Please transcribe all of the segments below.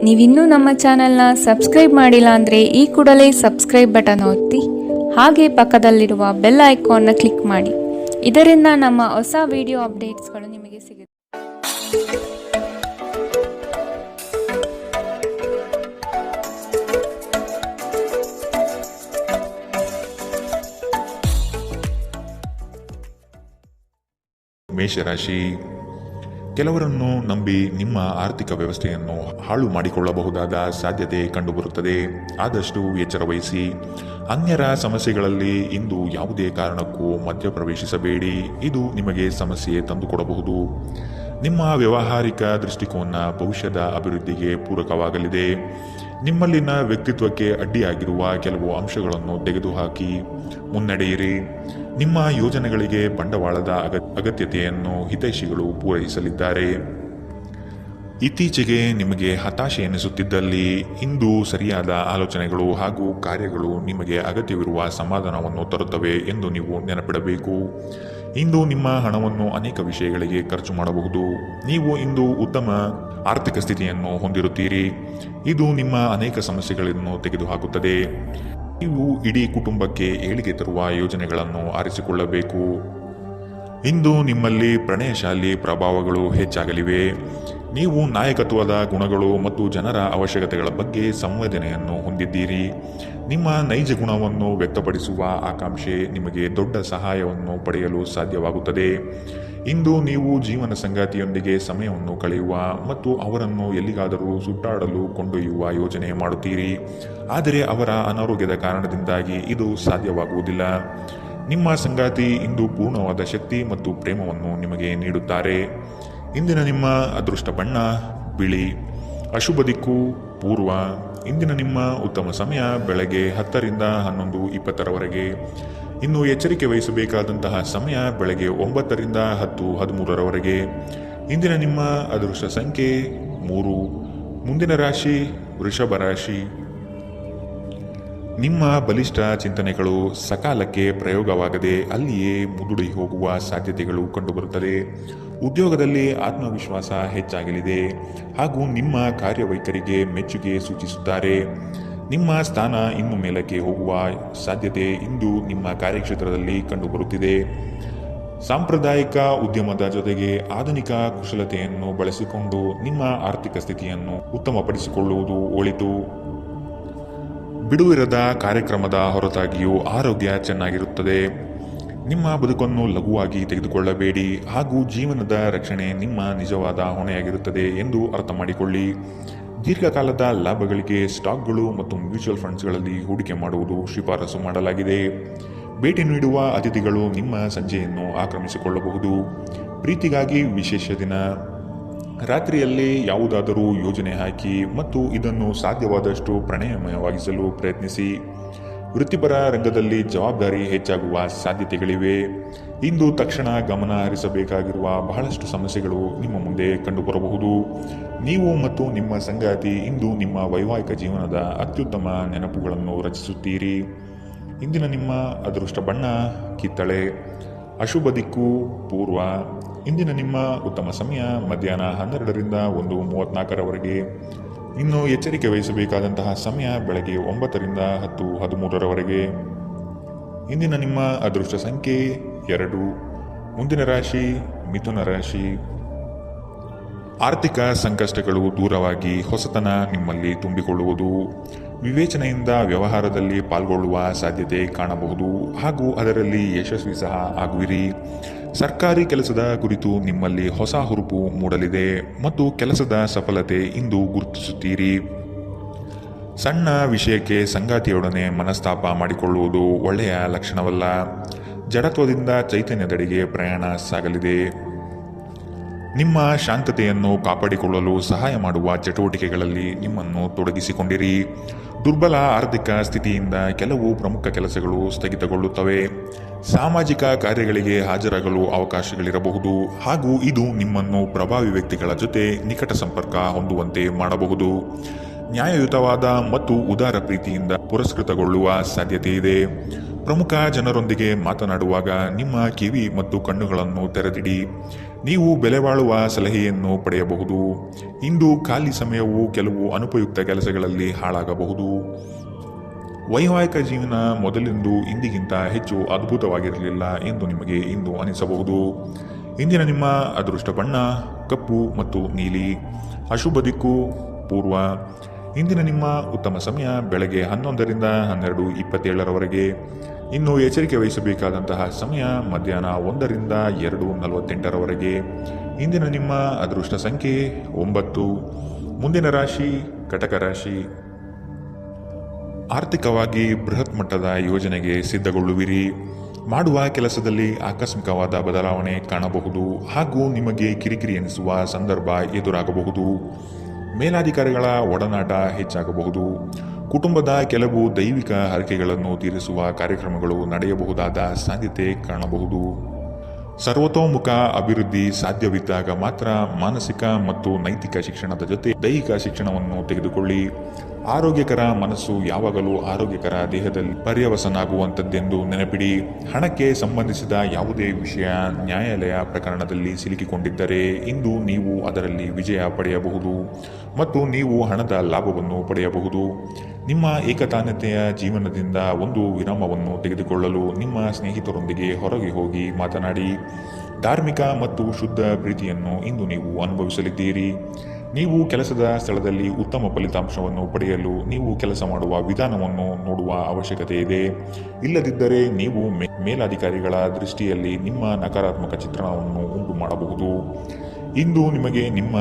ನೀವಿನ್ನೂ ನಮ್ಮ ಚಾನೆಲ್ನ ಸಬ್ಸ್ಕ್ರೈಬ್ ಮಾಡಿಲ್ಲ ಅಂದರೆ ಈ ಕೂಡಲೇ ಸಬ್ಸ್ಕ್ರೈಬ್ ಬಟನ್ ಒತ್ತಿ ಹಾಗೆ ಪಕ್ಕದಲ್ಲಿರುವ ಬೆಲ್ ಐಕಾನ್ನ ಕ್ಲಿಕ್ ಮಾಡಿ. ಇದರಿಂದ ನಮ್ಮ ಹೊಸ ವಿಡಿಯೋ ಅಪ್ಡೇಟ್ಸ್ಗಳು ನಿಮಗೆ ಸಿಗುತ್ತೆ. ಮೇಷರಾಶಿ, ಕೆಲವರನ್ನು ನಂಬಿ ನಿಮ್ಮ ಆರ್ಥಿಕ ವ್ಯವಸ್ಥೆಯನ್ನು ಹಾಳು ಮಾಡಿಕೊಳ್ಳಬಹುದಾದ ಸಾಧ್ಯತೆ ಕಂಡುಬರುತ್ತದೆ. ಆದಷ್ಟು ಎಚ್ಚರ ವಹಿಸಿ. ಅನ್ಯರ ಸಮಸ್ಯೆಗಳಲ್ಲಿ ಇಂದು ಯಾವುದೇ ಕಾರಣಕ್ಕೂ ಮಧ್ಯಪ್ರವೇಶಿಸಬೇಡಿ. ಇದು ನಿಮಗೆ ಸಮಸ್ಯೆ ತಂದುಕೊಡಬಹುದು. ನಿಮ್ಮ ವ್ಯಾವಹಾರಿಕ ದೃಷ್ಟಿಕೋನ ಭವಿಷ್ಯದ ಅಭಿವೃದ್ಧಿಗೆ ಪೂರಕವಾಗಲಿದೆ. ನಿಮ್ಮಲ್ಲಿನ ವ್ಯಕ್ತಿತ್ವಕ್ಕೆ ಅಡ್ಡಿಯಾಗಿರುವ ಕೆಲವು ಅಂಶಗಳನ್ನು ತೆಗೆದುಹಾಕಿ ಮುನ್ನಡೆಯಿರಿ. ನಿಮ್ಮ ಯೋಜನೆಗಳಿಗೆ ಬಂಡವಾಳದ ಅಗತ್ಯತೆಯನ್ನು ಹಿತೈಷಿಗಳು ಪೂರೈಸಲಿದ್ದಾರೆ. ಇತ್ತೀಚೆಗೆ ನಿಮಗೆ ಹತಾಶೆ ಎನಿಸುತ್ತಿದ್ದಲ್ಲಿ ಇಂದು ಸರಿಯಾದ ಆಲೋಚನೆಗಳು ಹಾಗೂ ಕಾರ್ಯಗಳು ನಿಮಗೆ ಅಗತ್ಯವಿರುವ ಸಮಾಧಾನವನ್ನು ತರುತ್ತವೆ ಎಂದು ನೀವು ನೆನಪಿಡಬೇಕು. ಇಂದು ನಿಮ್ಮ ಹಣವನ್ನು ಅನೇಕ ವಿಷಯಗಳಿಗೆ ಖರ್ಚು ಮಾಡಬಹುದು. ನೀವು ಇಂದು ಉತ್ತಮ ಆರ್ಥಿಕ ಸ್ಥಿತಿಯನ್ನು ಹೊಂದಿರುತ್ತೀರಿ. ಇದು ನಿಮ್ಮ ಅನೇಕ ಸಮಸ್ಯೆಗಳನ್ನು ತೆಗೆದುಹಾಕುತ್ತದೆ. ನೀವು ಇಡೀ ಕುಟುಂಬಕ್ಕೆ ಏಳಿಗೆ ತರುವ ಯೋಜನೆಗಳನ್ನು ಆರಿಸಿಕೊಳ್ಳಬೇಕು. ಇಂದು ನಿಮ್ಮಲ್ಲಿ ಪ್ರಣಯಶಾಲಿ ಪ್ರಭಾವಗಳು ಹೆಚ್ಚಾಗಲಿವೆ. ನೀವು ನಾಯಕತ್ವದ ಗುಣಗಳು ಮತ್ತು ಜನರ ಅವಶ್ಯಕತೆಗಳ ಬಗ್ಗೆ ಸಂವೇದನೆಯನ್ನು ಹೊಂದಿದ್ದೀರಿ. ನಿಮ್ಮ ನೈಜ ಗುಣವನ್ನು ವ್ಯಕ್ತಪಡಿಸುವ ಆಕಾಂಕ್ಷೆ ನಿಮಗೆ ದೊಡ್ಡ ಸಹಾಯವನ್ನು ಪಡೆಯಲು ಸಾಧ್ಯವಾಗುತ್ತದೆ. ಇಂದು ನೀವು ಜೀವನ ಸಂಗಾತಿಯೊಂದಿಗೆ ಸಮಯವನ್ನು ಕಳೆಯುವ ಮತ್ತು ಅವರನ್ನು ಎಲ್ಲಿಗಾದರೂ ಸುತ್ತಾಡಲು ಕೊಂಡೊಯ್ಯುವ ಯೋಜನೆ ಮಾಡುತ್ತೀರಿ. ಆದರೆ ಅವರ ಅನಾರೋಗ್ಯದ ಕಾರಣದಿಂದಾಗಿ ಇದು ಸಾಧ್ಯವಾಗುವುದಿಲ್ಲ. ನಿಮ್ಮ ಸಂಗಾತಿ ಇಂದು ಪೂರ್ಣವಾದ ಶಕ್ತಿ ಮತ್ತು ಪ್ರೇಮವನ್ನು ನಿಮಗೆ ನೀಡುತ್ತಾರೆ. ಇಂದಿನ ನಿಮ್ಮ ಅದೃಷ್ಟ ಬಣ್ಣ ಬಿಳಿ. ಅಶುಭ ದಿಕ್ಕು ಪೂರ್ವ. ಇಂದಿನ ನಿಮ್ಮ ಉತ್ತಮ ಸಮಯ ಬೆಳಗ್ಗೆ 10 ರಿಂದ 11:20 ಇನ್ನು ಎಚ್ಚರಿಕೆ ವಹಿಸಬೇಕಾದಂತಹ ಸಮಯ ಬೆಳಗ್ಗೆ 9 ರಿಂದ 10:13 ಇಂದಿನ ನಿಮ್ಮ ಅದೃಷ್ಟ ಸಂಖ್ಯೆ 3. ಮುಂದಿನ ರಾಶಿ ವೃಷಭ ರಾಶಿ. ನಿಮ್ಮ ಬಲಿಷ್ಠ ಚಿಂತನೆಗಳು ಸಕಾಲಕ್ಕೆ ಪ್ರಯೋಗವಾಗದೆ ಅಲ್ಲಿಯೇ ಮುದುಡಿ ಹೋಗುವ ಸಾಧ್ಯತೆಗಳು ಕಂಡುಬರುತ್ತದೆ. ಉದ್ಯೋಗದಲ್ಲಿ ಆತ್ಮವಿಶ್ವಾಸ ಹೆಚ್ಚಾಗಲಿದೆ ಹಾಗೂ ನಿಮ್ಮ ಕಾರ್ಯವೈಖರಿಗೆ ಮೆಚ್ಚುಗೆ ಸೂಚಿಸುತ್ತಾರೆ. ನಿಮ್ಮ ಸ್ಥಾನ ಇನ್ನು ಮೇಲಕ್ಕೆ ಹೋಗುವ ಸಾಧ್ಯತೆ ಇಂದು ನಿಮ್ಮ ಕಾರ್ಯಕ್ಷೇತ್ರದಲ್ಲಿ ಕಂಡುಬರುತ್ತಿದೆ. ಸಾಂಪ್ರದಾಯಿಕ ಉದ್ಯಮದ ಜೊತೆಗೆ ಆಧುನಿಕ ಕುಶಲತೆಯನ್ನು ಬಳಸಿಕೊಂಡು ನಿಮ್ಮ ಆರ್ಥಿಕ ಸ್ಥಿತಿಯನ್ನು ಉತ್ತಮಪಡಿಸಿಕೊಳ್ಳುವುದು ಒಳಿತು. ಬಿಡುವಿರದ ಕಾರ್ಯಕ್ರಮದ ಹೊರತಾಗಿಯೂ ಆರೋಗ್ಯ ಚೆನ್ನಾಗಿರುತ್ತದೆ. ನಿಮ್ಮ ಬದುಕನ್ನು ಲಘುವಾಗಿ ತೆಗೆದುಕೊಳ್ಳಬೇಡಿ ಹಾಗೂ ಜೀವನದ ರಕ್ಷಣೆ ನಿಮ್ಮ ನಿಜವಾದ ಹೊಣೆಯಾಗಿರುತ್ತದೆ ಎಂದು ಅರ್ಥ ಮಾಡಿಕೊಳ್ಳಿ. ದೀರ್ಘಕಾಲದ ಲಾಭಗಳಿಗೆ ಸ್ಟಾಕ್ಗಳು ಮತ್ತು ಮ್ಯೂಚುವಲ್ ಫಂಡ್ಸ್ಗಳಲ್ಲಿ ಹೂಡಿಕೆ ಮಾಡುವುದು ಶಿಫಾರಸು ಮಾಡಲಾಗಿದೆ. ಭೇಟಿ ನೀಡುವ ಅತಿಥಿಗಳು ನಿಮ್ಮ ಸಂಜೆಯನ್ನು ಆಕ್ರಮಿಸಿಕೊಳ್ಳಬಹುದು. ಪ್ರೀತಿಗಾಗಿ ವಿಶೇಷ ದಿನ. ರಾತ್ರಿಯಲ್ಲಿ ಯಾವುದಾದರೂ ಯೋಜನೆ ಹಾಕಿ ಮತ್ತು ಇದನ್ನು ಸಾಧ್ಯವಾದಷ್ಟು ಪ್ರಣಯಮಯವಾಗಿಸಲು ಪ್ರಯತ್ನಿಸಿ. ವೃತ್ತಿಪರ ರಂಗದಲ್ಲಿ ಜವಾಬ್ದಾರಿ ಹೆಚ್ಚಾಗುವ ಸಾಧ್ಯತೆಗಳಿವೆ. ಇಂದು ತಕ್ಷಣ ಗಮನ ಹರಿಸಬೇಕಾಗಿರುವ ಬಹಳಷ್ಟು ಸಮಸ್ಯೆಗಳು ನಿಮ್ಮ ಮುಂದೆ ಕಂಡುಬರಬಹುದು. ನೀವು ಮತ್ತು ನಿಮ್ಮ ಸಂಗಾತಿ ಇಂದು ನಿಮ್ಮ ವೈವಾಹಿಕ ಜೀವನದ ಅತ್ಯುತ್ತಮ ನೆನಪುಗಳನ್ನು ರಚಿಸುತ್ತೀರಿ. ಇಂದಿನ ನಿಮ್ಮ ಅದೃಷ್ಟ ಬಣ್ಣ ಕಿತ್ತಳೆ. ಅಶುಭ ದಿಕ್ಕು ಪೂರ್ವ. ಇಂದಿನ ನಿಮ್ಮ ಉತ್ತಮ ಸಮಯ ಮಧ್ಯಾಹ್ನ 12 ರಿಂದ 1:34 ಇನ್ನು ಎಚ್ಚರಿಕೆ ವಹಿಸಬೇಕಾದಂತಹ ಸಮಯ ಬೆಳಗ್ಗೆ 9 ರಿಂದ 10:13 ಇಂದಿನ ನಿಮ್ಮ ಅದೃಷ್ಟ ಸಂಖ್ಯೆ 2. ಮುಂದಿನ ರಾಶಿ ಮಿಥುನ ರಾಶಿ. ಆರ್ಥಿಕ ಸಂಕಷ್ಟಗಳು ದೂರವಾಗಿ ಹೊಸತನ ನಿಮ್ಮಲ್ಲಿ ತುಂಬಿಕೊಳ್ಳುವುದು. ವಿವೇಚನೆಯಿಂದ ವ್ಯವಹಾರದಲ್ಲಿ ಪಾಲ್ಗೊಳ್ಳುವ ಸಾಧ್ಯತೆ ಕಾಣಬಹುದು ಹಾಗೂ ಅದರಲ್ಲಿ ಯಶಸ್ವಿ ಸಹ ಆಗುವಿರಿ. ಸರ್ಕಾರಿ ಕೆಲಸದ ಕುರಿತು ನಿಮ್ಮಲ್ಲಿ ಹೊಸ ಹುರುಪು ಮೂಡಲಿದೆ ಮತ್ತು ಕೆಲಸದ ಸಫಲತೆ ಇಂದು ಗುರುತಿಸುತ್ತೀರಿ. ಸಣ್ಣ ವಿಷಯಕ್ಕೆ ಸಂಗಾತಿಯೊಡನೆ ಮನಸ್ತಾಪ ಮಾಡಿಕೊಳ್ಳುವುದು ಒಳ್ಳೆಯ ಲಕ್ಷಣವಲ್ಲ. ಜಡತ್ವದಿಂದ ಚೈತನ್ಯದೆಡೆಗೆ ಪ್ರಯಾಣ ಸಾಗಲಿದೆ. ನಿಮ್ಮ ಶಾಂತತೆಯನ್ನು ಕಾಪಾಡಿಕೊಳ್ಳಲು ಸಹಾಯ ಮಾಡುವ ಚಟುವಟಿಕೆಗಳಲ್ಲಿ ನಿಮ್ಮನ್ನು ತೊಡಗಿಸಿಕೊಂಡಿರಿ. ದುರ್ಬಲ ಆರ್ಥಿಕ ಸ್ಥಿತಿಯಿಂದ ಕೆಲವು ಪ್ರಮುಖ ಕೆಲಸಗಳು ಸ್ಥಗಿತಗೊಳ್ಳುತ್ತವೆ. ಸಾಮಾಜಿಕ ಕಾರ್ಯಗಳಿಗೆ ಹಾಜರಾಗಲು ಅವಕಾಶಗಳಿರಬಹುದು ಹಾಗೂ ಇದು ನಿಮ್ಮನ್ನು ಪ್ರಭಾವಿ ವ್ಯಕ್ತಿಗಳ ಜೊತೆ ನಿಕಟ ಸಂಪರ್ಕ ಹೊಂದುವಂತೆ ಮಾಡಬಹುದು. ನ್ಯಾಯಯುತವಾದ ಮತ್ತು ಉದಾರ ಪ್ರೀತಿಯಿಂದ ಪುರಸ್ಕೃತಗೊಳ್ಳುವ ಸಾಧ್ಯತೆ ಇದೆ. ಪ್ರಮುಖ ಜನರೊಂದಿಗೆ ಮಾತನಾಡುವಾಗ ನಿಮ್ಮ ಕಿವಿ ಮತ್ತು ಕಣ್ಣುಗಳನ್ನು ತೆರೆದಿಡಿ. ನೀವು ಬೆಲೆ ಬಾಳುವ ಸಲಹೆಯನ್ನು ಪಡೆಯಬಹುದು. ಇಂದು ಖಾಲಿ ಸಮಯವು ಕೆಲವು ಅನುಪಯುಕ್ತ ಕೆಲಸಗಳಲ್ಲಿ ಹಾಳಾಗಬಹುದು. ವೈವಾಹಿಕ ಜೀವನ ಮೊದಲಿಂದು ಇಂದಿಗಿಂತ ಹೆಚ್ಚು ಅದ್ಭುತವಾಗಿರಲಿಲ್ಲ ಎಂದು ನಿಮಗೆ ಇಂದು ಅನಿಸಬಹುದು. ಇಂದಿನ ನಿಮ್ಮ ಅದೃಷ್ಟ ಬಣ್ಣ ಕಪ್ಪು ಮತ್ತು ನೀಲಿ. ಅಶುಭ ದಿಕ್ಕು ಪೂರ್ವ. ಇಂದಿನ ನಿಮ್ಮ ಉತ್ತಮ ಸಮಯ ಬೆಳಗ್ಗೆ 11ರಿಂದ 12:27 ಇನ್ನು ಎಚ್ಚರಿಕೆ ವಹಿಸಬೇಕಾದಂತಹ ಸಮಯ ಮಧ್ಯಾಹ್ನ 1ರಿಂದ 2:48 ಇಂದಿನ ನಿಮ್ಮ ಅದೃಷ್ಟ ಸಂಖ್ಯೆ 9. ಮುಂದಿನ ರಾಶಿ ಕಟಕ ರಾಶಿ. ಆರ್ಥಿಕವಾಗಿ ಬೃಹತ್ ಮಟ್ಟದ ಯೋಜನೆಗೆ ಸಿದ್ಧಗೊಳ್ಳುವಿರಿ. ಮಾಡುವ ಕೆಲಸದಲ್ಲಿ ಆಕಸ್ಮಿಕವಾದ ಬದಲಾವಣೆ ಕಾಣಬಹುದು ಹಾಗೂ ನಿಮಗೆ ಕಿರಿಕಿರಿ ಎನಿಸುವ ಸಂದರ್ಭ ಎದುರಾಗಬಹುದು. ಮೇಲಾಧಿಕಾರಿಗಳ ಒಡನಾಟ ಹೆಚ್ಚಾಗಬಹುದು. ಕುಟುಂಬದ ಕೆಲವು ದೈವಿಕ ಹರಕೆಗಳನ್ನು ತೀರಿಸುವ ಕಾರ್ಯಕ್ರಮಗಳು ನಡೆಯಬಹುದಾದ ಸಾಧ್ಯತೆ ಕಾಣಬಹುದು. ಸರ್ವತೋಮುಖ ಅಭಿವೃದ್ಧಿ ಸಾಧ್ಯವಿದ್ದಾಗ ಮಾತ್ರ ಮಾನಸಿಕ ಮತ್ತು ನೈತಿಕ ಶಿಕ್ಷಣದ ಜೊತೆ ದೈಹಿಕ ಶಿಕ್ಷಣವನ್ನು ತೆಗೆದುಕೊಳ್ಳಿ. ಆರೋಗ್ಯಕರ ಮನಸ್ಸು ಯಾವಾಗಲೂ ಆರೋಗ್ಯಕರ ದೇಹದಲ್ಲಿ ಪರ್ಯವಸನಾಗುವಂಥದ್ದೆಂದು ನೆನಪಿಡಿ. ಹಣಕ್ಕೆ ಸಂಬಂಧಿಸಿದ ಯಾವುದೇ ವಿಷಯ ನ್ಯಾಯಾಲಯ ಪ್ರಕರಣದಲ್ಲಿ ಸಿಲುಕಿಕೊಂಡಿದ್ದರೆ ಇಂದು ನೀವು ಅದರಲ್ಲಿ ವಿಜಯ ಪಡೆಯಬಹುದು ಮತ್ತು ನೀವು ಹಣದ ಲಾಭವನ್ನು ಪಡೆಯಬಹುದು. ನಿಮ್ಮ ಏಕತಾನತೆಯ ಜೀವನದಿಂದ ಒಂದು ವಿರಾಮವನ್ನು ತೆಗೆದುಕೊಳ್ಳಲು ನಿಮ್ಮ ಸ್ನೇಹಿತರೊಂದಿಗೆ ಹೊರಗೆ ಹೋಗಿ ಮಾತನಾಡಿ. ಧಾರ್ಮಿಕ ಮತ್ತು ಶುದ್ಧ ಪ್ರೀತಿಯನ್ನು ಇಂದು ನೀವು ಅನುಭವಿಸಲಿದ್ದೀರಿ. ನೀವು ಕೆಲಸದ ಸ್ಥಳದಲ್ಲಿ ಉತ್ತಮ ಫಲಿತಾಂಶವನ್ನು ಪಡೆಯಲು ನೀವು ಕೆಲಸ ಮಾಡುವ ವಿಧಾನವನ್ನು ನೋಡುವ ಅವಶ್ಯಕತೆ ಇದೆ. ಇಲ್ಲದಿದ್ದರೆ ನೀವು ಮೇಲಾಧಿಕಾರಿಗಳ ದೃಷ್ಟಿಯಲ್ಲಿ ನಿಮ್ಮ ನಕಾರಾತ್ಮಕ ಚಿತ್ರಣವನ್ನು ಉಂಟು ಮಾಡಬಹುದು. ಇಂದು ನಿಮಗೆ ನಿಮ್ಮ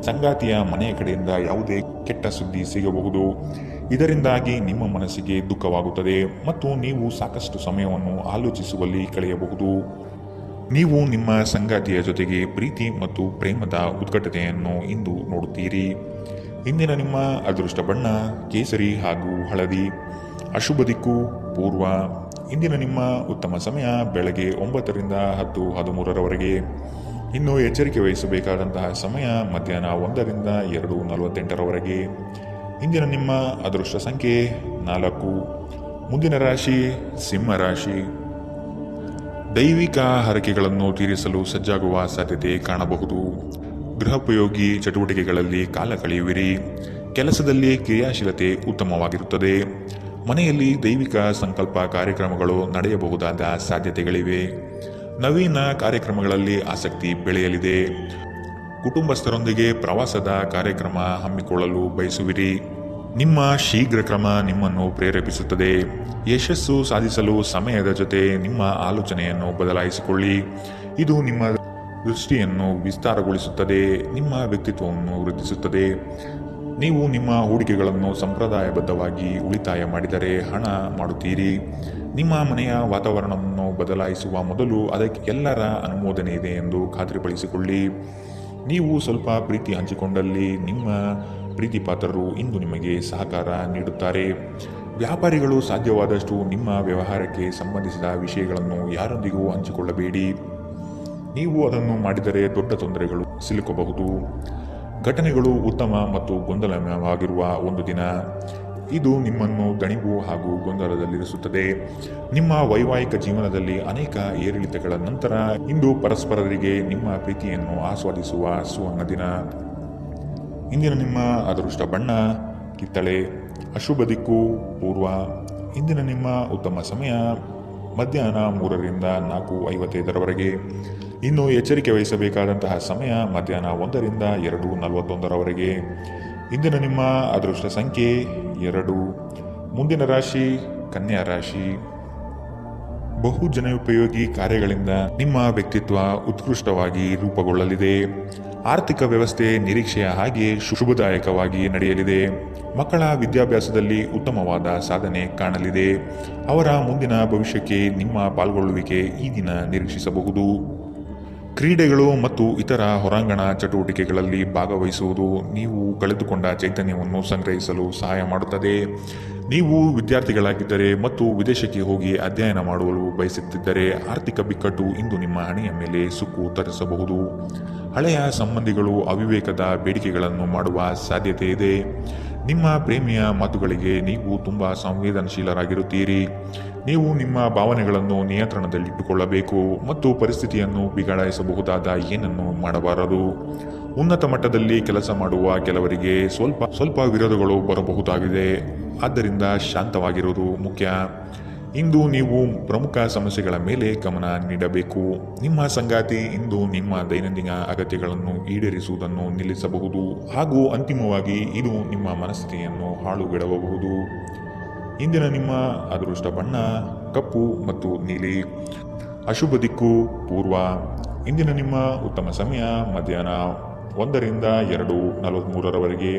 ಸಂಗಾತಿಯ ಮನೆಯ ಕಡೆಯಿಂದ ಯಾವುದೇ ಕೆಟ್ಟ ಸುದ್ದಿ ಸಿಗಬಹುದು. ಇದರಿಂದಾಗಿ ನಿಮ್ಮ ಮನಸ್ಸಿಗೆ ದುಃಖವಾಗುತ್ತದೆ ಮತ್ತು ನೀವು ಸಾಕಷ್ಟು ಸಮಯವನ್ನು ಆಲೋಚಿಸುವಲ್ಲಿ ಕಳೆಯಬಹುದು. ನೀವು ನಿಮ್ಮ ಸಂಗಾತಿಯ ಜೊತೆಗೆ ಪ್ರೀತಿ ಮತ್ತು ಪ್ರೇಮದ ಉತ್ಕಟತೆಯನ್ನು ಇಂದು ನೋಡುತ್ತೀರಿ. ಇಂದಿನ ನಿಮ್ಮ ಅದೃಷ್ಟ ಬಣ್ಣ ಕೇಸರಿ ಹಾಗೂ ಹಳದಿ. ಅಶುಭ ದಿಕ್ಕು ಪೂರ್ವ. ಇಂದಿನ ನಿಮ್ಮ ಉತ್ತಮ ಸಮಯ ಬೆಳಗ್ಗೆ 9ರಿಂದ 10:13 ಇನ್ನು ಎಚ್ಚರಿಕೆ ವಹಿಸಬೇಕಾದಂತಹ ಸಮಯ ಮಧ್ಯಾಹ್ನ 1ರಿಂದ 2:48 ಇಂದಿನ ನಿಮ್ಮ ಅದೃಷ್ಟ ಸಂಖ್ಯೆ 4. ಮುಂದಿನ ರಾಶಿ ಸಿಂಹ ರಾಶಿ. ದೈವಿಕ ಹರಕೆಗಳನ್ನು ತೀರಿಸಲು ಸಜ್ಜಾಗುವ ಸಾಧ್ಯತೆ ಕಾಣಬಹುದು. ಗೃಹೋಪಯೋಗಿ ಚಟುವಟಿಕೆಗಳಲ್ಲಿ ಕಾಲ ಕಳೆಯುವಿರಿ. ಕೆಲಸದಲ್ಲಿ ಕ್ರಿಯಾಶೀಲತೆ ಉತ್ತಮವಾಗಿರುತ್ತದೆ. ಮನೆಯಲ್ಲಿ ದೈವಿಕ ಸಂಕಲ್ಪ ಕಾರ್ಯಕ್ರಮಗಳು ನಡೆಯಬಹುದಾದ ಸಾಧ್ಯತೆಗಳಿವೆ. ನವೀನ ಕಾರ್ಯಕ್ರಮಗಳಲ್ಲಿ ಆಸಕ್ತಿ ಬೆಳೆಯಲಿದೆ. ಕುಟುಂಬಸ್ಥರೊಂದಿಗೆ ಪ್ರವಾಸದ ಕಾರ್ಯಕ್ರಮ ಹಮ್ಮಿಕೊಳ್ಳಲು ಬಯಸುವಿರಿ. ನಿಮ್ಮ ಶೀಘ್ರ ಕ್ರಮ ನಿಮ್ಮನ್ನು ಪ್ರೇರೇಪಿಸುತ್ತದೆ. ಯಶಸ್ಸು ಸಾಧಿಸಲು ಸಮಯದ ಜೊತೆ ನಿಮ್ಮ ಆಲೋಚನೆಯನ್ನು ಬದಲಾಯಿಸಿಕೊಳ್ಳಿ. ಇದು ನಿಮ್ಮ ದೃಷ್ಟಿಯನ್ನು ವಿಸ್ತಾರಗೊಳಿಸುತ್ತದೆ, ನಿಮ್ಮ ವ್ಯಕ್ತಿತ್ವವನ್ನು ವೃದ್ಧಿಸುತ್ತದೆ. ನೀವು ನಿಮ್ಮ ಹೂಡಿಕೆಗಳನ್ನು ಸಂಪ್ರದಾಯಬದ್ಧವಾಗಿ ಉಳಿತಾಯ ಮಾಡಿದರೆ ಹಣ ಮಾಡುತ್ತೀರಿ. ನಿಮ್ಮ ಮನೆಯ ವಾತಾವರಣವನ್ನು ಬದಲಾಯಿಸುವ ಮೊದಲು ಅದಕ್ಕೆ ಎಲ್ಲರ ಅನುಮೋದನೆ ಇದೆ ಎಂದು ಖಾತ್ರಿಪಡಿಸಿಕೊಳ್ಳಿ. ನೀವು ಸ್ವಲ್ಪ ಪ್ರೀತಿ ಹಂಚಿಕೊಂಡಲ್ಲಿ ನಿಮ್ಮ ಪ್ರೀತಿಪಾತ್ರರು ಇಂದು ನಿಮಗೆ ಸಹಕಾರ ನೀಡುತ್ತಾರೆ. ವ್ಯಾಪಾರಿಗಳು ಸಾಧ್ಯವಾದಷ್ಟು ನಿಮ್ಮ ವ್ಯವಹಾರಕ್ಕೆ ಸಂಬಂಧಿಸಿದ ವಿಷಯಗಳನ್ನು ಯಾರೊಂದಿಗೂ ಹಂಚಿಕೊಳ್ಳಬೇಡಿ. ನೀವು ಅದನ್ನು ಮಾಡಿದರೆ ದೊಡ್ಡ ತೊಂದರೆಗಳು ಸಿಲುಕಬಹುದು. ಘಟನೆಗಳು ಉತ್ತಮ ಮತ್ತು ಗೊಂದಲಮಯವಾಗಿರುವ ಒಂದು ದಿನ. ಇದು ನಿಮ್ಮನ್ನು ದಣಿವು ಹಾಗೂ ಗೊಂದಲದಲ್ಲಿರಿಸುತ್ತದೆ. ನಿಮ್ಮ ವೈವಾಹಿಕ ಜೀವನದಲ್ಲಿ ಅನೇಕ ಏರಿಳಿತಗಳ ನಂತರ ಇಂದು ಪರಸ್ಪರರಿಗೆ ನಿಮ್ಮ ಪ್ರೀತಿಯನ್ನು ಆಸ್ವಾದಿಸುವ ಸುವರ್ಣ ದಿನ. ಇಂದಿನ ನಿಮ್ಮ ಅದೃಷ್ಟ ಬಣ್ಣ ಕಿತ್ತಳೆ. ಅಶುಭ ದಿಕ್ಕು ಪೂರ್ವ. ಇಂದಿನ ನಿಮ್ಮ ಉತ್ತಮ ಸಮಯ ಮಧ್ಯಾಹ್ನ 3ರಿಂದ 4:55 ಇನ್ನು ಎಚ್ಚರಿಕೆ ವಹಿಸಬೇಕಾದಂತಹ ಸಮಯ ಮಧ್ಯಾಹ್ನ 1ರಿಂದ 2:41 ಇಂದಿನ ನಿಮ್ಮ ಅದೃಷ್ಟ ಸಂಖ್ಯೆ 2. ಮುಂದಿನ ರಾಶಿ ಕನ್ಯಾ ರಾಶಿ. ಬಹು ಜನೋಪಯೋಗಿ ಕಾರ್ಯಗಳಿಂದ ನಿಮ್ಮ ವ್ಯಕ್ತಿತ್ವ ಉತ್ಕೃಷ್ಟವಾಗಿ ರೂಪುಗೊಳ್ಳಲಿದೆ. ಆರ್ಥಿಕ ವ್ಯವಸ್ಥೆ ನಿರೀಕ್ಷೆಯ ಹಾಗೆ ಶುಭದಾಯಕವಾಗಿ ನಡೆಯಲಿದೆ. ಮಕ್ಕಳ ವಿದ್ಯಾಭ್ಯಾಸದಲ್ಲಿ ಉತ್ತಮವಾದ ಸಾಧನೆ ಕಾಣಲಿದೆ. ಅವರ ಮುಂದಿನ ಭವಿಷ್ಯಕ್ಕೆ ನಿಮ್ಮ ಪಾಲ್ಗೊಳ್ಳುವಿಕೆ ಈ ದಿನ ನಿರೀಕ್ಷಿಸಬಹುದು. ಕ್ರೀಡೆಗಳು ಮತ್ತು ಇತರ ಹೊರಾಂಗಣ ಚಟುವಟಿಕೆಗಳಲ್ಲಿ ಭಾಗವಹಿಸುವುದು ನೀವು ಕಳೆದುಕೊಂಡ ಚೈತನ್ಯವನ್ನು ಸಂಗ್ರಹಿಸಲು ಸಹಾಯ ಮಾಡುತ್ತದೆ. ನೀವು ವಿದ್ಯಾರ್ಥಿಗಳಾಗಿದ್ದರೆ ಮತ್ತು ವಿದೇಶಕ್ಕೆ ಹೋಗಿ ಅಧ್ಯಯನ ಮಾಡಲು ಬಯಸುತ್ತಿದ್ದರೆ ಆರ್ಥಿಕ ಬಿಕ್ಕಟ್ಟು ಇಂದು ನಿಮ್ಮ ಹಣೆಯ ಮೇಲೆ ಸುಕ್ಕು ತರಿಸಬಹುದು. ಹಳೆಯ ಸಂಬಂಧಿಗಳು ಅವಿವೇಕದ ಬೇಡಿಕೆಗಳನ್ನು ಮಾಡುವ ಸಾಧ್ಯತೆ ಇದೆ. ನಿಮ್ಮ ಪ್ರೇಮಿಯ ಮಾತುಗಳಿಗೆ ನೀವು ತುಂಬ ಸಂವೇದನಶೀಲರಾಗಿರುತ್ತೀರಿ. ನೀವು ನಿಮ್ಮ ಭಾವನೆಗಳನ್ನು ನಿಯಂತ್ರಣದಲ್ಲಿಟ್ಟುಕೊಳ್ಳಬೇಕು ಮತ್ತು ಪರಿಸ್ಥಿತಿಯನ್ನು ಬಿಗಡಾಯಿಸಬಹುದಾದ ಏನನ್ನು ಮಾಡಬಾರದು. ಉನ್ನತ ಮಟ್ಟದಲ್ಲಿ ಕೆಲಸ ಮಾಡುವ ಕೆಲವರಿಗೆ ಸ್ವಲ್ಪ ವಿರೋಧಗಳು ಬರಬಹುದಾಗಿದೆ. ಆದ್ದರಿಂದ ಶಾಂತವಾಗಿರುವುದು ಮುಖ್ಯ. ಇಂದು ನೀವು ಪ್ರಮುಖ ಸಮಸ್ಯೆಗಳ ಮೇಲೆ ಗಮನ ನೀಡಬೇಕು. ನಿಮ್ಮ ಸಂಗಾತಿ ಇಂದು ನಿಮ್ಮ ದೈನಂದಿನ ಅಗತ್ಯಗಳನ್ನು ಈಡೇರಿಸುವುದನ್ನು ನಿಲ್ಲಿಸಬಹುದು ಹಾಗೂ ಅಂತಿಮವಾಗಿ ಇದು ನಿಮ್ಮ ಮನಸ್ಥಿತಿಯನ್ನು ಹಾಳುಗೆಡವಬಹುದು. ಇಂದಿನ ನಿಮ್ಮ ಅದೃಷ್ಟ ಬಣ್ಣ ಕಪ್ಪು ಮತ್ತು ನೀಲಿ. ಅಶುಭ ದಿಕ್ಕು ಪೂರ್ವ. ಇಂದಿನ ನಿಮ್ಮ ಉತ್ತಮ ಸಮಯ ಮಧ್ಯಾಹ್ನ 1 ರಿಂದ 2:43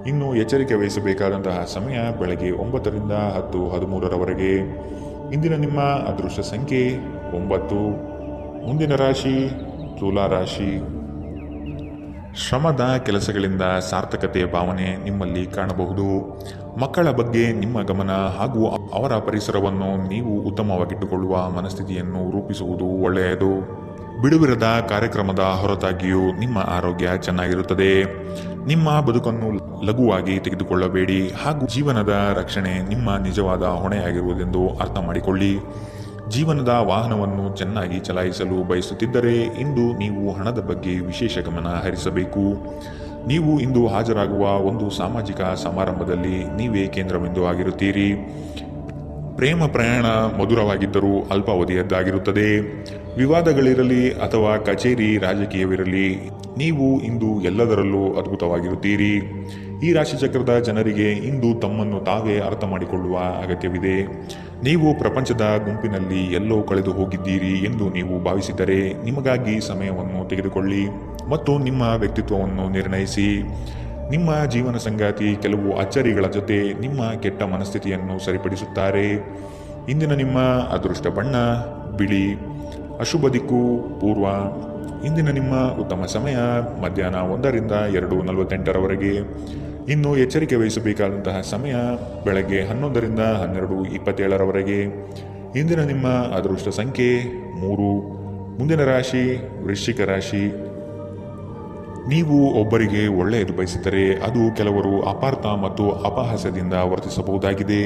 ಇನ್ನು ಎಚ್ಚರಿಕೆ ವಹಿಸಬೇಕಾದಂತಹ ಸಮಯ ಬೆಳಗ್ಗೆ 9 ರಿಂದ 10:13 ಇಂದಿನ ನಿಮ್ಮ ಅದೃಷ್ಟ ಸಂಖ್ಯೆ 9. ಮುಂದಿನ ರಾಶಿ ತುಲಾ ರಾಶಿ. ಶ್ರಮದ ಕೆಲಸಗಳಿಂದ ಸಾರ್ಥಕತೆಯ ಭಾವನೆ ನಿಮ್ಮಲ್ಲಿ ಕಾಣಬಹುದು. ಮಕ್ಕಳ ಬಗ್ಗೆ ನಿಮ್ಮ ಗಮನ ಹಾಗೂ ಅವರ ಪರಿಸರವನ್ನು ನೀವು ಉತ್ತಮವಾಗಿಟ್ಟುಕೊಳ್ಳುವ ಮನಸ್ಥಿತಿಯನ್ನು ರೂಪಿಸುವುದು ಒಳ್ಳೆಯದು. ಬಿಡುವಿರದ ಕಾರ್ಯಕ್ರಮದ ಹೊರತಾಗಿಯೂ ನಿಮ್ಮ ಆರೋಗ್ಯ ಚೆನ್ನಾಗಿರುತ್ತದೆ. ನಿಮ್ಮ ಬದುಕನ್ನು ಲಘುವಾಗಿ ತೆಗೆದುಕೊಳ್ಳಬೇಡಿ ಹಾಗೂ ಜೀವನದ ರಕ್ಷಣೆ ನಿಮ್ಮ ನಿಜವಾದ ಹೊಣೆಯಾಗಿರುವುದೆಂದು ಅರ್ಥ ಮಾಡಿಕೊಳ್ಳಿ. ಜೀವನದ ವಾಹನವನ್ನು ಚೆನ್ನಾಗಿ ಚಲಾಯಿಸಲು ಬಯಸುತ್ತಿದ್ದರೆ ಇಂದು ನೀವು ಹಣದ ಬಗ್ಗೆ ವಿಶೇಷ ಗಮನ ಹರಿಸಬೇಕು. ನೀವು ಇಂದು ಹಾಜರಾಗುವ ಒಂದು ಸಾಮಾಜಿಕ ಸಮಾರಂಭದಲ್ಲಿ ನೀವೇ ಕೇಂದ್ರಬಿಂದು ಆಗಿರುತ್ತೀರಿ. ಪ್ರೇಮ ಪ್ರಯಾಣ ಮಧುರವಾಗಿದ್ದರೂ ಅಲ್ಪಾವಧಿಯದ್ದಾಗಿರುತ್ತದೆ. ವಿವಾದಗಳಿರಲಿ ಅಥವಾ ಕಚೇರಿ ರಾಜಕೀಯವಿರಲಿ, ನೀವು ಇಂದು ಎಲ್ಲದರಲ್ಲೂ ಅದ್ಭುತವಾಗಿರುತ್ತೀರಿ. ಈ ರಾಶಿಚಕ್ರದ ಜನರಿಗೆ ಇಂದು ತಮ್ಮನ್ನು ತಾವೇ ಅರ್ಥ ಮಾಡಿಕೊಳ್ಳುವ ಅಗತ್ಯವಿದೆ. ನೀವು ಪ್ರಪಂಚದ ಗುಂಪಿನಲ್ಲಿ ಎಲ್ಲೋ ಕಳೆದು ಹೋಗಿದ್ದೀರಿ ಎಂದು ನೀವು ಭಾವಿಸಿದರೆ ನಿಮಗಾಗಿ ಸಮಯವನ್ನು ತೆಗೆದುಕೊಳ್ಳಿ ಮತ್ತು ನಿಮ್ಮ ವ್ಯಕ್ತಿತ್ವವನ್ನು ನಿರ್ಣಯಿಸಿ. ನಿಮ್ಮ ಜೀವನ ಸಂಗಾತಿ ಕೆಲವು ಅಚ್ಚರಿಗಳ ಜೊತೆ ನಿಮ್ಮ ಕೆಟ್ಟ ಮನಸ್ಥಿತಿಯನ್ನು ಸರಿಪಡಿಸುತ್ತಾರೆ. ಇಂದಿನ ನಿಮ್ಮ ಅದೃಷ್ಟ ಬಣ್ಣ ಬಿಳಿ. ಅಶುಭ ದಿಕ್ಕು ಪೂರ್ವ. ಇಂದಿನ ನಿಮ್ಮ ಉತ್ತಮ ಸಮಯ ಮಧ್ಯಾಹ್ನ 1 ರಿಂದ 2:48 ಇನ್ನು ಎಚ್ಚರಿಕೆ ವಹಿಸಬೇಕಾದಂತಹ ಸಮಯ ಬೆಳಗ್ಗೆ 11 ರಿಂದ 12:27 ಇಂದಿನ ನಿಮ್ಮ ಅದೃಷ್ಟ ಸಂಖ್ಯೆ 3. ಮುಂದಿನ ರಾಶಿ ವೃಶ್ಚಿಕ ರಾಶಿ. ನೀವು ಒಬ್ಬರಿಗೆ ಒಳ್ಳೆಯದು ಬಯಸಿದರೆ ಅದು ಕೆಲವರು ಅಪಾರ್ಥ ಮತ್ತು ಅಪಹಾಸ್ಯದಿಂದ ವರ್ತಿಸಬಹುದಾಗಿದೆ.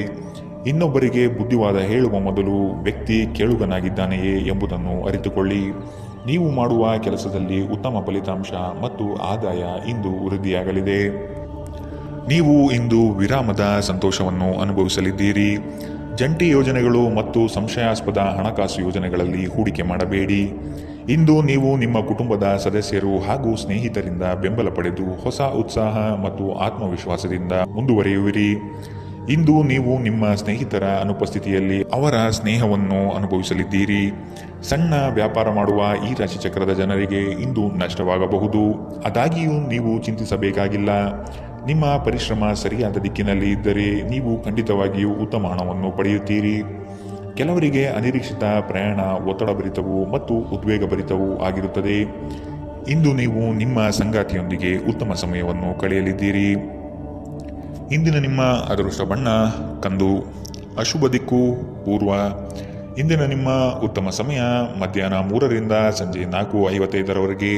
ಇನ್ನೊಬ್ಬರಿಗೆ ಬುದ್ಧಿವಾದ ಹೇಳುವ ಮೊದಲು ವ್ಯಕ್ತಿ ಕೇಳುಗನಾಗಿದ್ದಾನೆಯೇ ಎಂಬುದನ್ನು ಅರಿತುಕೊಳ್ಳಿ. ನೀವು ಮಾಡುವ ಕೆಲಸದಲ್ಲಿ ಉತ್ತಮ ಫಲಿತಾಂಶ ಮತ್ತು ಆದಾಯ ಇಂದು ವೃದ್ಧಿಯಾಗಲಿದೆ. ನೀವು ಇಂದು ವಿರಾಮದ ಸಂತೋಷವನ್ನು ಅನುಭವಿಸಲಿದ್ದೀರಿ. ಜಂಟಿ ಯೋಜನೆಗಳು ಮತ್ತು ಸಂಶಯಾಸ್ಪದ ಹಣಕಾಸು ಯೋಜನೆಗಳಲ್ಲಿ ಹೂಡಿಕೆ ಮಾಡಬೇಡಿ. ಇಂದು ನೀವು ನಿಮ್ಮ ಕುಟುಂಬದ ಸದಸ್ಯರು ಹಾಗೂ ಸ್ನೇಹಿತರಿಂದ ಬೆಂಬಲ ಪಡೆದು ಹೊಸ ಉತ್ಸಾಹ ಮತ್ತು ಆತ್ಮವಿಶ್ವಾಸದಿಂದ ಮುಂದುವರಿಯುವಿರಿ. ಇಂದು ನೀವು ನಿಮ್ಮ ಸ್ನೇಹಿತರ ಅನುಪಸ್ಥಿತಿಯಲ್ಲಿ ಅವರ ಸ್ನೇಹವನ್ನು ಅನುಭವಿಸಲಿದ್ದೀರಿ. ಸಣ್ಣ ವ್ಯಾಪಾರ ಮಾಡುವ ಈ ರಾಶಿಚಕ್ರದ ಜನರಿಗೆ ಇಂದು ನಷ್ಟವಾಗಬಹುದು. ಆದಾಗಿಯೂ ನೀವು ಚಿಂತಿಸಬೇಕಾಗಿಲ್ಲ. ನಿಮ್ಮ ಪರಿಶ್ರಮ ಸರಿಯಾದ ದಿಕ್ಕಿನಲ್ಲಿ ಇದ್ದರೆ ನೀವು ಖಂಡಿತವಾಗಿಯೂ ಉತ್ತಮ ಹಣವನ್ನು ಪಡೆಯುತ್ತೀರಿ. ಕೆಲವರಿಗೆ ಅನಿರೀಕ್ಷಿತ ಪ್ರಯಾಣ ಒತ್ತಡಭರಿತವೂ ಮತ್ತು ಉದ್ವೇಗಭರಿತವೂ ಆಗಿರುತ್ತದೆ. ಇಂದು ನೀವು ನಿಮ್ಮ ಸಂಗಾತಿಯೊಂದಿಗೆ ಉತ್ತಮ ಸಮಯವನ್ನು ಕಳೆಯಲಿದ್ದೀರಿ. ಇಂದಿನ ನಿಮ್ಮ ಅದೃಷ್ಟ ಬಣ್ಣ ಕಂದು. ಅಶುಭ ದಿಕ್ಕು ಪೂರ್ವ. ಇಂದಿನ ನಿಮ್ಮ ಉತ್ತಮ ಸಮಯ ಮಧ್ಯಾಹ್ನ 3 ರಿಂದ ಸಂಜೆ 4:55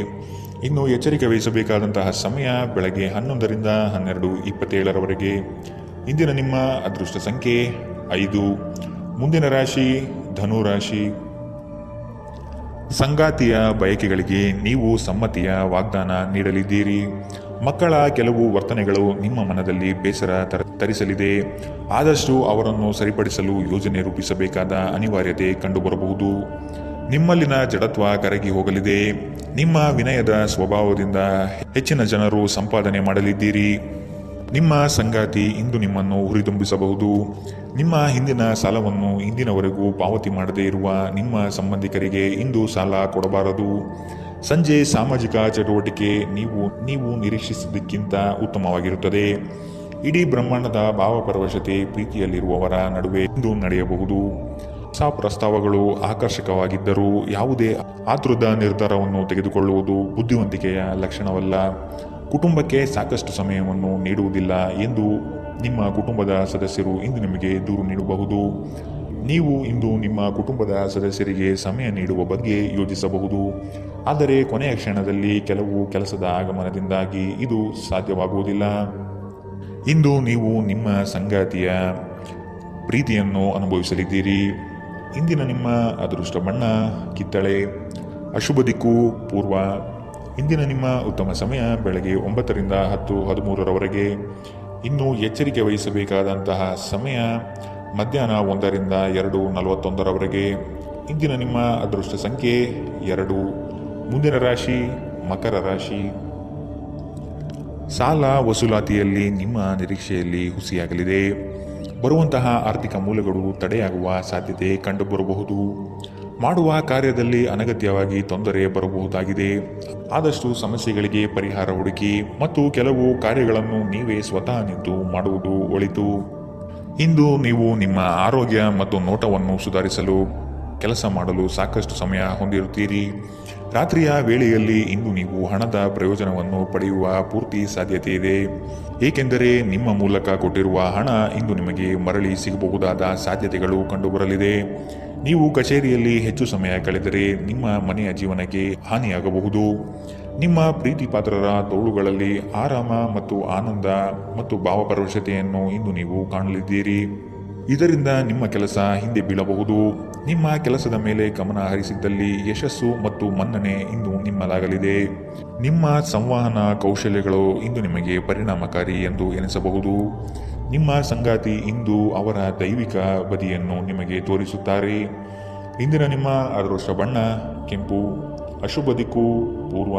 ಇನ್ನು ಎಚ್ಚರಿಕೆ ವಹಿಸಬೇಕಾದಂತಹ ಸಮಯ ಬೆಳಗ್ಗೆ 11 ರಿಂದ 12:27 ಇಂದಿನ ನಿಮ್ಮ ಅದೃಷ್ಟ ಸಂಖ್ಯೆ 5. ಮುಂದಿನ ರಾಶಿ ಧನು ರಾಶಿ. ಸಂಗಾತಿಯ ಬಯಕೆಗಳಿಗೆ ನೀವು ಸಮ್ಮತಿಯ ವಾಗ್ದಾನ ನೀಡಲಿದ್ದೀರಿ. ಮಕ್ಕಳ ಕೆಲವು ವರ್ತನೆಗಳು ನಿಮ್ಮ ಮನದಲ್ಲಿ ಬೇಸರ ತರಿಸಲಿದೆ. ಆದಷ್ಟು ಅವರನ್ನು ಸರಿಪಡಿಸಲು ಯೋಜನೆ ರೂಪಿಸಬೇಕಾದ ಅನಿವಾರ್ಯತೆ ಕಂಡುಬರಬಹುದು. ನಿಮ್ಮಲ್ಲಿನ ಜಡತ್ವ ಕರಗಿ ಹೋಗಲಿದೆ. ನಿಮ್ಮ ವಿನಯದ ಸ್ವಭಾವದಿಂದ ಹೆಚ್ಚಿನ ಜನರು ಸಂಪಾದನೆ ಮಾಡಲಿದ್ದೀರಿ. ನಿಮ್ಮ ಸಂಗಾತಿ ಇಂದು ನಿಮ್ಮನ್ನು ಹುರಿದುಂಬಿಸಬಹುದು. ನಿಮ್ಮ ಹಿಂದಿನ ಸಾಲವನ್ನು ಇಂದಿನವರೆಗೂ ಪಾವತಿ ಮಾಡದೇ ಇರುವ ನಿಮ್ಮ ಸಂಬಂಧಿಕರಿಗೆ ಇಂದು ಸಾಲ ಕೊಡಬಾರದು. ಸಂಜೆ ಸಾಮಾಜಿಕ ಚಟುವಟಿಕೆ ನೀವು ನಿರೀಕ್ಷಿಸಿದ್ದಕ್ಕಿಂತ ಉತ್ತಮವಾಗಿರುತ್ತದೆ. ಇಡೀ ಬ್ರಹ್ಮಾಂಡದ ಭಾವಪರವಶತೆ ಪ್ರೀತಿಯಲ್ಲಿರುವವರ ನಡುವೆ ಇಂದು ನಡೆಯಬಹುದು. ಹೊಸ ಪ್ರಸ್ತಾವಗಳು ಆಕರ್ಷಕವಾಗಿದ್ದರೂ ಯಾವುದೇ ಆತುರದ ನಿರ್ಧಾರವನ್ನು ತೆಗೆದುಕೊಳ್ಳುವುದು ಬುದ್ಧಿವಂತಿಕೆಯ ಲಕ್ಷಣವಲ್ಲ. ಕುಟುಂಬಕ್ಕೆ ಸಾಕಷ್ಟು ಸಮಯವನ್ನು ನೀಡುವುದಿಲ್ಲ ಎಂದು ನಿಮ್ಮ ಕುಟುಂಬದ ಸದಸ್ಯರು ಇಂದು ನಿಮಗೆ ದೂರು ನೀಡಬಹುದು. ನೀವು ಇಂದು ನಿಮ್ಮ ಕುಟುಂಬದ ಸದಸ್ಯರಿಗೆ ಸಮಯ ನೀಡುವ ಬಗ್ಗೆ ಯೋಚಿಸಬಹುದು. ಆದರೆ ಕೊನೆಯ ಕ್ಷಣದಲ್ಲಿ ಕೆಲವು ಕೆಲಸದ ಆಗಮನದಿಂದಾಗಿ ಇದು ಸಾಧ್ಯವಾಗುವುದಿಲ್ಲ. ಇಂದು ನೀವು ನಿಮ್ಮ ಸಂಗಾತಿಯ ಪ್ರೀತಿಯನ್ನು ಅನುಭವಿಸಲಿದ್ದೀರಿ. ಇಂದಿನ ನಿಮ್ಮ ಅದೃಷ್ಟ ಬಣ್ಣ ಕಿತ್ತಳೆ. ಅಶುಭ ದಿಕ್ಕು ಪೂರ್ವ. ಇಂದಿನ ನಿಮ್ಮ ಉತ್ತಮ ಸಮಯ ಬೆಳಗ್ಗೆ 9ರಿಂದ 10:13ರವರೆಗೆ. ಇನ್ನು ಎಚ್ಚರಿಕೆ ವಹಿಸಬೇಕಾದಂತಹ ಸಮಯ ಮಧ್ಯಾಹ್ನ 1ರಿಂದ 2:41ರವರೆಗೆ. ಇಂದಿನ ನಿಮ್ಮ ಅದೃಷ್ಟ ಸಂಖ್ಯೆ 2. ಮುಂದಿನ ರಾಶಿ ಮಕರ ರಾಶಿ. ಸಾಲ ವಸೂಲಾತಿಯಲ್ಲಿ ನಿಮ್ಮ ನಿರೀಕ್ಷೆಯಲ್ಲಿ ಹುಸಿಯಾಗಲಿದೆ. ಬರುವಂತಹ ಆರ್ಥಿಕ ಮೂಲಗಳು ತಡೆಯಾಗುವ ಸಾಧ್ಯತೆ ಕಂಡುಬರಬಹುದು. ಮಾಡುವ ಕಾರ್ಯದಲ್ಲಿ ಅನಗತ್ಯವಾಗಿ ತೊಂದರೆ ಬರಬಹುದಾಗಿದೆ. ಆದಷ್ಟು ಸಮಸ್ಯೆಗಳಿಗೆ ಪರಿಹಾರ ಹುಡುಕಿ ಮತ್ತು ಕೆಲವು ಕಾರ್ಯಗಳನ್ನು ನೀವೇ ಸ್ವತಃ ನಿಂತು ಮಾಡುವುದು ಒಳಿತು. ಇಂದು ನೀವು ನಿಮ್ಮ ಆರೋಗ್ಯ ಮತ್ತು ನೋಟವನ್ನು ಸುಧಾರಿಸಲು ಕೆಲಸ ಮಾಡಲು ಸಾಕಷ್ಟು ಸಮಯ ಹೊಂದಿರುತ್ತೀರಿ. ರಾತ್ರಿಯ ವೇಳೆಯಲ್ಲಿ ಇಂದು ನೀವು ಹಣದ ಪ್ರಯೋಜನವನ್ನು ಪಡೆಯುವ ಪೂರ್ತಿ ಸಾಧ್ಯತೆ ಇದೆ. ಏಕೆಂದರೆ ನಿಮ್ಮ ಮೂಲಕ ಕೊಟ್ಟಿರುವ ಹಣ ಇಂದು ನಿಮಗೆ ಮರಳಿ ಸಿಗಬಹುದಾದ ಸಾಧ್ಯತೆಗಳು ಕಂಡುಬರಲಿದೆ. ನೀವು ಕಚೇರಿಯಲ್ಲಿ ಹೆಚ್ಚು ಸಮಯ ಕಳೆದರೆ ನಿಮ್ಮ ಮನೆಯ ಜೀವನಕ್ಕೆ ಹಾನಿಯಾಗಬಹುದು. ನಿಮ್ಮ ಪ್ರೀತಿ ಪಾತ್ರರ ತೋಳುಗಳಲ್ಲಿ ಆರಾಮ ಮತ್ತು ಆನಂದ ಮತ್ತು ಭಾವಪರವಶತೆಯನ್ನು ಇಂದು ನೀವು ಕಾಣಲಿದ್ದೀರಿ. ಇದರಿಂದ ನಿಮ್ಮ ಕೆಲಸ ಹಿಂದೆ ಬೀಳಬಹುದು. ನಿಮ್ಮ ಕೆಲಸದ ಮೇಲೆ ಗಮನ ಹರಿಸಿದ್ದಲ್ಲಿ ಯಶಸ್ಸು ಮತ್ತು ಮನ್ನಣೆ ಇಂದು ನಿಮ್ಮದಾಗಲಿದೆ. ನಿಮ್ಮ ಸಂವಹನ ಕೌಶಲ್ಯಗಳು ಇಂದು ನಿಮಗೆ ಪರಿಣಾಮಕಾರಿ ಎಂದು ಎನಿಸಬಹುದು. ನಿಮ್ಮ ಸಂಗಾತಿ ಇಂದು ಅವರ ದೈವಿಕ ಬದಿಯನ್ನು ನಿಮಗೆ ತೋರಿಸುತ್ತಾರೆ. ಇಂದಿನ ನಿಮ್ಮ ಅದೃಷ್ಟ ಬಣ್ಣ ಕೆಂಪು. ಅಶುಭ ದಿಕ್ಕು ಪೂರ್ವ.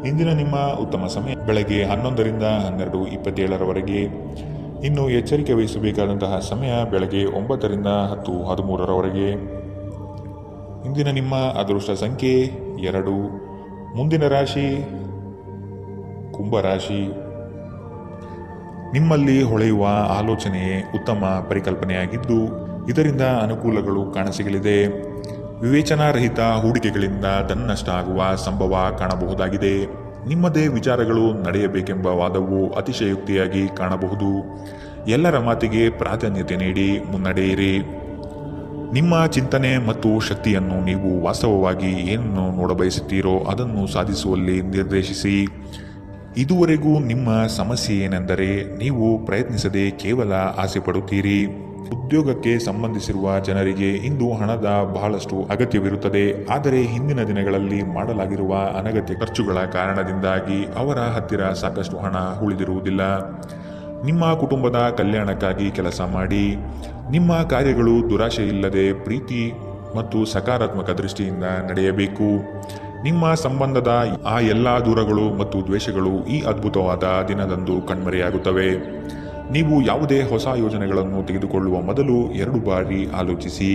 ಇಂದಿನ ನಿಮ್ಮ ಉತ್ತಮ ಸಮಯ ಬೆಳಗ್ಗೆ 11ರಿಂದ 12:27ರವರೆಗೆ. ಇನ್ನು ಎಚ್ಚರಿಕೆ ವಹಿಸಬೇಕಾದಂತಹ ಸಮಯ ಬೆಳಗ್ಗೆ 9ರಿಂದ 10:13ರವರೆಗೆ. ಇಂದಿನ ನಿಮ್ಮ ಅದೃಷ್ಟ ಸಂಖ್ಯೆ 2. ಮುಂದಿನ ರಾಶಿ ಕುಂಭರಾಶಿ. ನಿಮ್ಮಲ್ಲಿ ಹೊಳೆಯುವ ಆಲೋಚನೆಯೇ ಉತ್ತಮ ಪರಿಕಲ್ಪನೆಯಾಗಿದ್ದು ಇದರಿಂದ ಅನುಕೂಲಗಳು ಕಾಣಸಿಗಲಿದೆ. ವಿವೇಚನಾರಹಿತ ಹೂಡಿಕೆಗಳಿಂದ ಧನನಷ್ಟ ಆಗುವ ಸಂಭವ ಕಾಣಬಹುದಾಗಿದೆ. ನಿಮ್ಮದೇ ವಿಚಾರಗಳು ನಡೆಯಬೇಕೆಂಬ ವಾದವು ಅತಿಶಯೋಕ್ತಿಯಾಗಿ ಕಾಣಬಹುದು. ಎಲ್ಲರ ಮಾತಿಗೆ ಪ್ರಾಧಾನ್ಯತೆ ನೀಡಿ ಮುನ್ನಡೆಯಿರಿ. ನಿಮ್ಮ ಚಿಂತನೆ ಮತ್ತು ಶಕ್ತಿಯನ್ನು ನೀವು ವಾಸ್ತವವಾಗಿ ಏನನ್ನು ನೋಡಬಯಸುತ್ತೀರೋ ಅದನ್ನು ಸಾಧಿಸುವಲ್ಲಿ ನಿರ್ದೇಶಿಸಿ. ಇದುವರೆಗೂ ನಿಮ್ಮ ಸಮಸ್ಯೆ ಏನೆಂದರೆ ನೀವು ಪ್ರಯತ್ನಿಸದೆ ಕೇವಲ ಆಸೆ ಪಡುತ್ತೀರಿ. ಉದ್ಯೋಗಕ್ಕೆ ಸಂಬಂಧಿಸಿರುವ ಜನರಿಗೆ ಇಂದು ಹಣದ ಬಹಳಷ್ಟು ಅಗತ್ಯವಿರುತ್ತದೆ. ಆದರೆ ಹಿಂದಿನ ದಿನಗಳಲ್ಲಿ ಮಾಡಲಾಗಿರುವ ಅನಗತ್ಯ ಖರ್ಚುಗಳ ಕಾರಣದಿಂದಾಗಿ ಅವರ ಹತ್ತಿರ ಸಾಕಷ್ಟು ಹಣ ಉಳಿದಿರುವುದಿಲ್ಲ. ನಿಮ್ಮ ಕುಟುಂಬದ ಕಲ್ಯಾಣಕ್ಕಾಗಿ ಕೆಲಸ ಮಾಡಿ. ನಿಮ್ಮ ಕಾರ್ಯಗಳು ದುರಾಶೆ ಇಲ್ಲದೆ ಪ್ರೀತಿ ಮತ್ತು ಸಕಾರಾತ್ಮಕ ದೃಷ್ಟಿಯಿಂದ ನಡೆಯಬೇಕು. ನಿಮ್ಮ ಸಂಬಂಧದ ಆ ಎಲ್ಲ ದೂರಗಳು ಮತ್ತು ದ್ವೇಷಗಳು ಈ ಅದ್ಭುತವಾದ ದಿನದಂದು ಕಣ್ಮರೆಯಾಗುತ್ತವೆ. ನೀವು ಯಾವುದೇ ಹೊಸ ಯೋಜನೆಗಳನ್ನು ತೆಗೆದುಕೊಳ್ಳುವ ಮೊದಲು 2 ಬಾರಿ ಆಲೋಚಿಸಿ.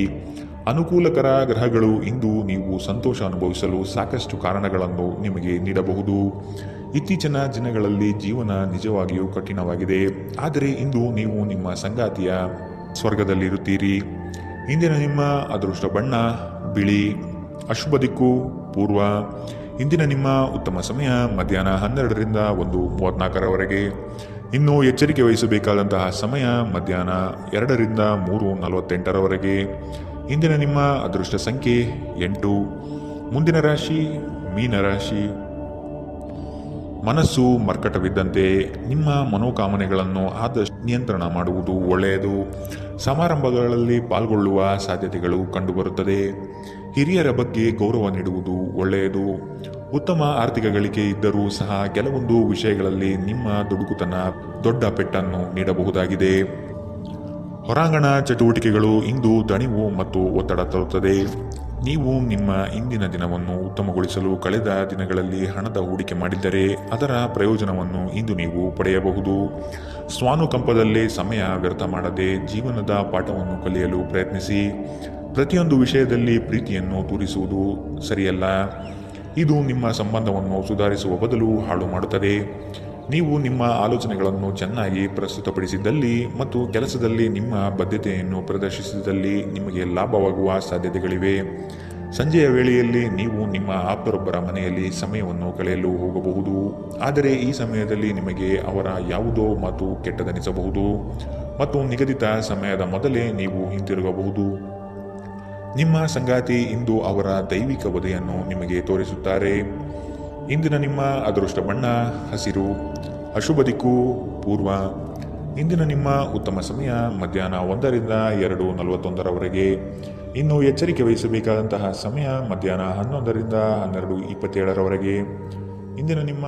ಅನುಕೂಲಕರ ಗ್ರಹಗಳು ಇಂದು ನೀವು ಸಂತೋಷ ಅನುಭವಿಸಲು ಸಾಕಷ್ಟು ಕಾರಣಗಳನ್ನು ನಿಮಗೆ ನೀಡಬಹುದು. ಇತ್ತೀಚಿನ ದಿನಗಳಲ್ಲಿ ಜೀವನ ನಿಜವಾಗಿಯೂ ಕಠಿಣವಾಗಿದೆ. ಆದರೆ ಇಂದು ನೀವು ನಿಮ್ಮ ಸಂಗಾತಿಯ ಸ್ವರ್ಗದಲ್ಲಿರುತ್ತೀರಿ. ಇಂದಿನ ನಿಮ್ಮ ಅದೃಷ್ಟ ಬಣ್ಣ ಬಿಳಿ. ಅಶುಭ ದಿಕ್ಕು ಪೂರ್ವ. ಇಂದಿನ ನಿಮ್ಮ ಉತ್ತಮ ಸಮಯ ಮಧ್ಯಾಹ್ನ 12ರಿಂದ 1:34ರವರೆಗೆ. ಇನ್ನು ಎಚ್ಚರಿಕೆ ವಹಿಸಬೇಕಾದಂತಹ ಸಮಯ ಮಧ್ಯಾಹ್ನ 2ರಿಂದ 3:48ರವರೆಗೆ. ಇಂದಿನ ನಿಮ್ಮ ಅದೃಷ್ಟ ಸಂಖ್ಯೆ 8. ಮುಂದಿನ ರಾಶಿ ಮೀನರಾಶಿ. ಮನಸ್ಸು ಮರ್ಕಟವಿದ್ದಂತೆ ನಿಮ್ಮ ಮನೋಕಾಮನೆಗಳನ್ನು ಆದಷ್ಟು ನಿಯಂತ್ರಣ ಮಾಡುವುದು ಒಳ್ಳೆಯದು. ಸಮಾರಂಭಗಳಲ್ಲಿ ಪಾಲ್ಗೊಳ್ಳುವ ಸಾಧ್ಯತೆಗಳು ಕಂಡುಬರುತ್ತದೆ. ಹಿರಿಯರ ಬಗ್ಗೆ ಗೌರವ ನೀಡುವುದು ಒಳ್ಳೆಯದು. ಉತ್ತಮ ಆರ್ಥಿಕ ಗಳಿಕೆ ಇದ್ದರೂ ಸಹ ಕೆಲವೊಂದು ವಿಷಯಗಳಲ್ಲಿ ನಿಮ್ಮ ದುಡುಕುತನ ದೊಡ್ಡ ಪೆಟ್ಟನ್ನು ನೀಡಬಹುದಾಗಿದೆ. ಹೊರಾಂಗಣ ಚಟುವಟಿಕೆಗಳು ಇಂದು ದಣಿವು ಮತ್ತು ಒತ್ತಡ ತರುತ್ತದೆ. ನೀವು ನಿಮ್ಮ ಇಂದಿನ ದಿನವನ್ನು ಉತ್ತಮಗೊಳಿಸಲು ಕಳೆದ ದಿನಗಳಲ್ಲಿ ಹಣದ ಹೂಡಿಕೆ ಮಾಡಿದ್ದರೆ ಅದರ ಪ್ರಯೋಜನವನ್ನು ಇಂದು ನೀವು ಪಡೆಯಬಹುದು. ಸ್ವಾನುಕಂಪದಲ್ಲೇ ಸಮಯ ವ್ಯರ್ಥ ಮಾಡದೆ ಜೀವನದ ಪಾಠವನ್ನು ಕಲಿಯಲು ಪ್ರಯತ್ನಿಸಿ. ಪ್ರತಿಯೊಂದು ವಿಷಯದಲ್ಲಿ ಪ್ರೀತಿಯನ್ನು ತೋರಿಸುವುದು ಸರಿಯಲ್ಲ. ಇದು ನಿಮ್ಮ ಸಂಬಂಧವನ್ನು ಸುಧಾರಿಸುವ ಬದಲು ಹಾಳು ಮಾಡುತ್ತದೆ. ನೀವು ನಿಮ್ಮ ಆಲೋಚನೆಗಳನ್ನು ಚೆನ್ನಾಗಿ ಪ್ರಸ್ತುತಪಡಿಸಿದ್ದಲ್ಲಿ ಮತ್ತು ಕೆಲಸದಲ್ಲಿ ನಿಮ್ಮ ಬದ್ಧತೆಯನ್ನು ಪ್ರದರ್ಶಿಸಿದಲ್ಲಿ ನಿಮಗೆ ಲಾಭವಾಗುವ ಸಾಧ್ಯತೆಗಳಿವೆ. ಸಂಜೆಯ ವೇಳೆಯಲ್ಲಿ ನೀವು ನಿಮ್ಮ ಆಪ್ತರೊಬ್ಬರ ಮನೆಯಲ್ಲಿ ಸಮಯವನ್ನು ಕಳೆಯಲು ಹೋಗಬಹುದು. ಆದರೆ ಈ ಸಮಯದಲ್ಲಿ ನಿಮಗೆ ಅವರ ಯಾವುದೋ ಮಾತು ಕೆಟ್ಟದನಿಸಬಹುದು ಮತ್ತು ನಿಗದಿತ ಸಮಯದ ಮೊದಲೇ ನೀವು ಹಿಂತಿರುಗಬಹುದು. ನಿಮ್ಮ ಸಂಗಾತಿ ಇಂದು ಅವರ ದೈವಿಕ ವಧೆಯನ್ನು ನಿಮಗೆ ತೋರಿಸುತ್ತಾರೆ. ಇಂದಿನ ನಿಮ್ಮ ಅದೃಷ್ಟ ಬಣ್ಣ ಹಸಿರು. ಅಶುಭ ದಿಕ್ಕು ಪೂರ್ವ. ಇಂದಿನ ನಿಮ್ಮ ಉತ್ತಮ ಸಮಯ ಮಧ್ಯಾಹ್ನ 1ರಿಂದ 2:41ರವರೆಗೆ. ಇನ್ನು ಎಚ್ಚರಿಕೆ ವಹಿಸಬೇಕಾದಂತಹ ಸಮಯ ಮಧ್ಯಾಹ್ನ 11ರಿಂದ 12:27ರವರೆಗೆ. ಇಂದಿನ ನಿಮ್ಮ